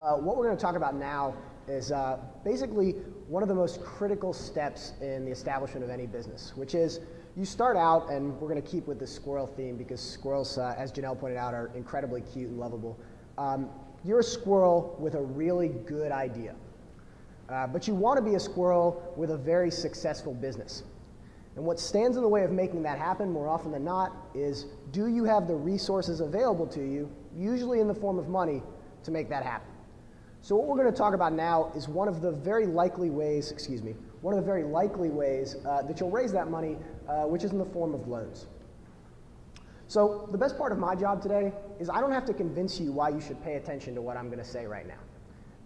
What we're going to talk about now is basically one of the most critical steps in the establishment of any business, which is you start out, and we're going to keep with the squirrel theme because squirrels, as Janelle pointed out, are incredibly cute and lovable. You're a squirrel with a really good idea, but you want to be a squirrel with a very successful business. And what stands in the way of making that happen more often than not is, do you have the resources available to you, usually in the form of money, to make that happen? So what we're going to talk about now is one of the very likely ways, that you'll raise that money, which is in the form of loans. So the best part of my job today is I don't have to convince you why you should pay attention to what I'm going to say right now.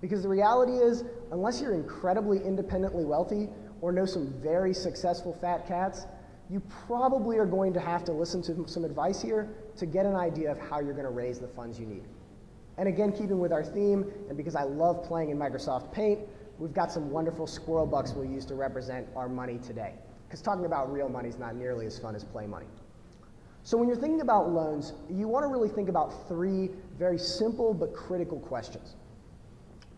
Because the reality is, unless you're incredibly independently wealthy or know some very successful fat cats, you probably are going to have to listen to some advice here to get an idea of how you're going to raise the funds you need. And again, keeping with our theme, and because I love playing in Microsoft Paint, we've got some wonderful squirrel bucks we'll use to represent our money today. Because talking about real money is not nearly as fun as play money. So when you're thinking about loans, you want to really think about three very simple but critical questions.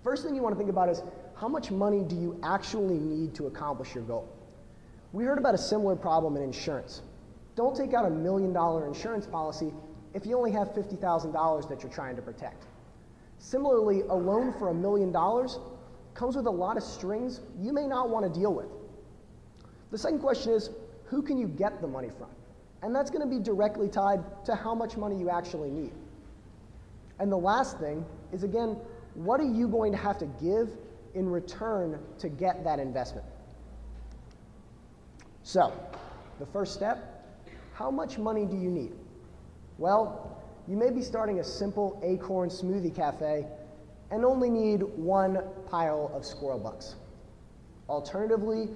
First thing you want to think about is, how much money do you actually need to accomplish your goal? We heard about a similar problem in insurance. Don't take out $1 million insurance policy if you only have $50,000 that you're trying to protect. Similarly, a loan for $1 million comes with a lot of strings you may not want to deal with. The second question is, who can you get the money from? And that's going to be directly tied to how much money you actually need. And the last thing is, again, what are you going to have to give in return to get that investment? So, the first step, how much money do you need? Well, you may be starting a simple acorn smoothie cafe and only need one pile of squirrel bucks. Alternatively,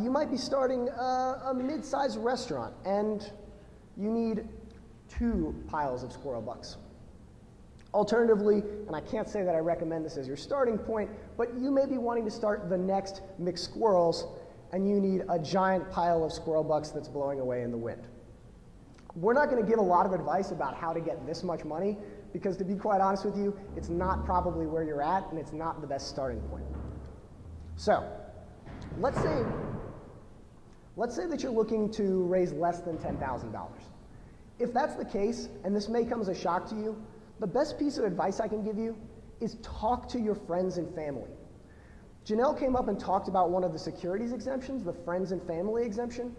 you might be starting a mid-sized restaurant and you need 2 piles of squirrel bucks. Alternatively, and I can't say that I recommend this as your starting point, but you may be wanting to start the next McSquirrels and you need a giant pile of squirrel bucks that's blowing away in the wind. We're not going to give a lot of advice about how to get this much money because, to be quite honest with you, it's not probably where you're at and it's not the best starting point. So, let's say that you're looking to raise less than $10,000. If that's the case, and this may come as a shock to you, the best piece of advice I can give you is talk to your friends and family. Janelle came up and talked about one of the securities exemptions, the friends and family exemption,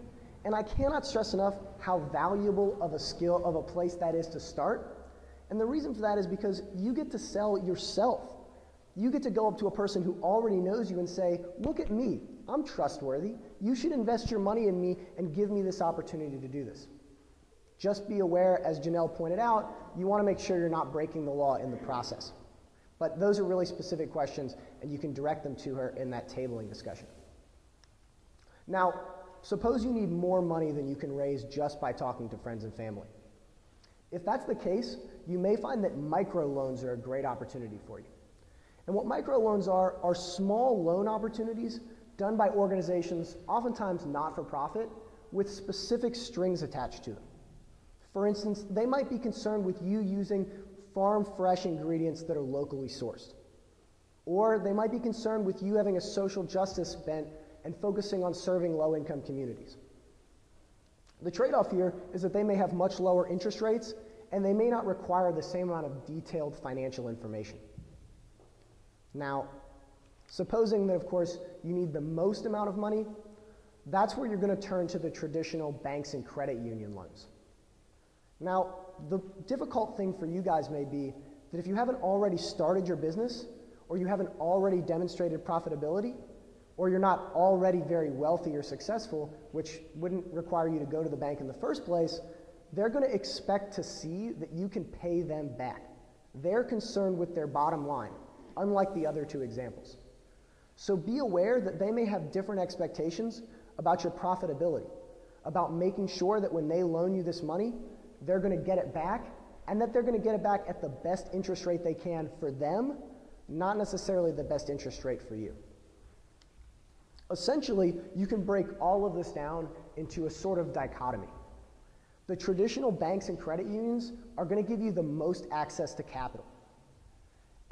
and I cannot stress enough how valuable of a skill of a place that is to start. And the reason for that is because you get to sell yourself. You get to go up to a person who already knows you and say, look at me, I'm trustworthy. You should invest your money in me and give me this opportunity to do this. Just be aware, as Janelle pointed out, you want to make sure you're not breaking the law in the process. But those are really specific questions, and you can direct them to her in that tabling discussion. Now, suppose you need more money than you can raise just by talking to friends and family. If that's the case, you may find that microloans are a great opportunity for you. And what microloans are small loan opportunities done by organizations, oftentimes not-for-profit, with specific strings attached to them. For instance, they might be concerned with you using farm-fresh ingredients that are locally sourced. Or they might be concerned with you having a social justice bent and focusing on serving low-income communities. The trade-off here is that they may have much lower interest rates, and they may not require the same amount of detailed financial information. Now, supposing that, of course, you need the most amount of money, that's where you're going to turn to the traditional banks and credit union loans. Now, the difficult thing for you guys may be that if you haven't already started your business, or you haven't already demonstrated profitability, or you're not already very wealthy or successful, which wouldn't require you to go to the bank in the first place, they're going to expect to see that you can pay them back. They're concerned with their bottom line, unlike the other 2 examples. So be aware that they may have different expectations about your profitability, about making sure that when they loan you this money, they're going to get it back, and that they're going to get it back at the best interest rate they can for them, not necessarily the best interest rate for you. Essentially, you can break all of this down into a sort of dichotomy. The traditional banks and credit unions are going to give you the most access to capital.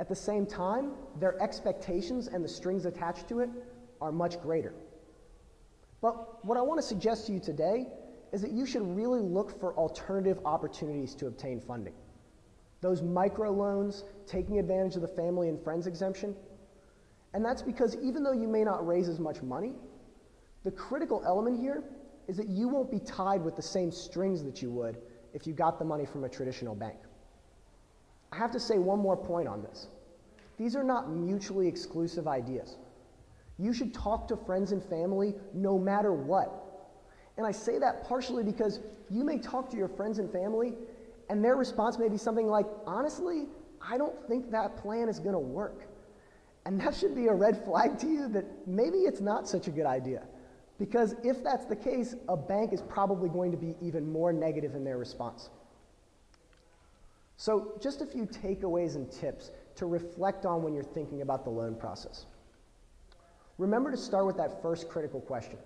At the same time, their expectations and the strings attached to it are much greater. But what I want to suggest to you today is that you should really look for alternative opportunities to obtain funding. Those microloans, taking advantage of the family and friends exemption. And that's because even though you may not raise as much money, the critical element here is that you won't be tied with the same strings that you would if you got the money from a traditional bank. I have to say one more point on this. These are not mutually exclusive ideas. You should talk to friends and family no matter what. And I say that partially because you may talk to your friends and family and their response may be something like, honestly, I don't think that plan is going to work. And that should be a red flag to you that maybe it's not such a good idea. Because if that's the case, a bank is probably going to be even more negative in their response. So just a few takeaways and tips to reflect on when you're thinking about the loan process. Remember to start with that first critical question.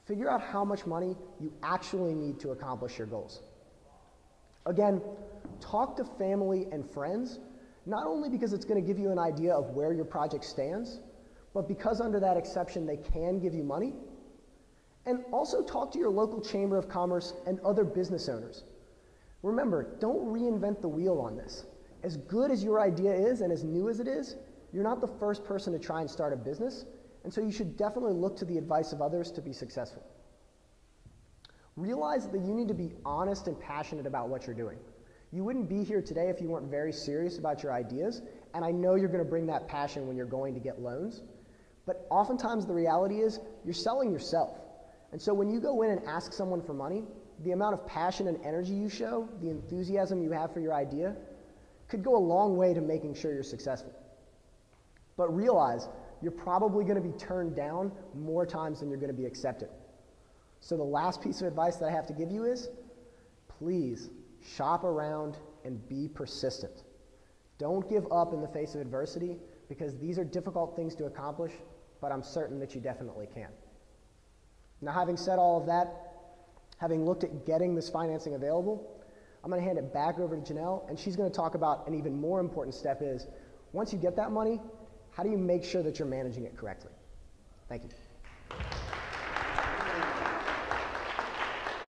Figure out how much money you actually need to accomplish your goals. Again, talk to family and friends, not only because it's going to give you an idea of where your project stands, but because under that exception they can give you money. And also talk to your local chamber of commerce and other business owners. Remember, don't reinvent the wheel on this. As good as your idea is and as new as it is, you're not the first person to try and start a business, and so you should definitely look to the advice of others to be successful. Realize that you need to be honest and passionate about what you're doing. You wouldn't be here today if you weren't very serious about your ideas, and I know you're going to bring that passion when you're going to get loans, but oftentimes the reality is you're selling yourself. And so when you go in and ask someone for money, the amount of passion and energy you show, the enthusiasm you have for your idea, could go a long way to making sure you're successful. But realize you're probably going to be turned down more times than you're going to be accepted. So the last piece of advice that I have to give you is, please shop around and be persistent. Don't give up in the face of adversity, because these are difficult things to accomplish, but I'm certain that you definitely can. Now, having said all of that, having looked at getting this financing available, I'm going to hand it back over to Janelle, and she's going to talk about an even more important step is, once you get that money, how do you make sure that you're managing it correctly? Thank you.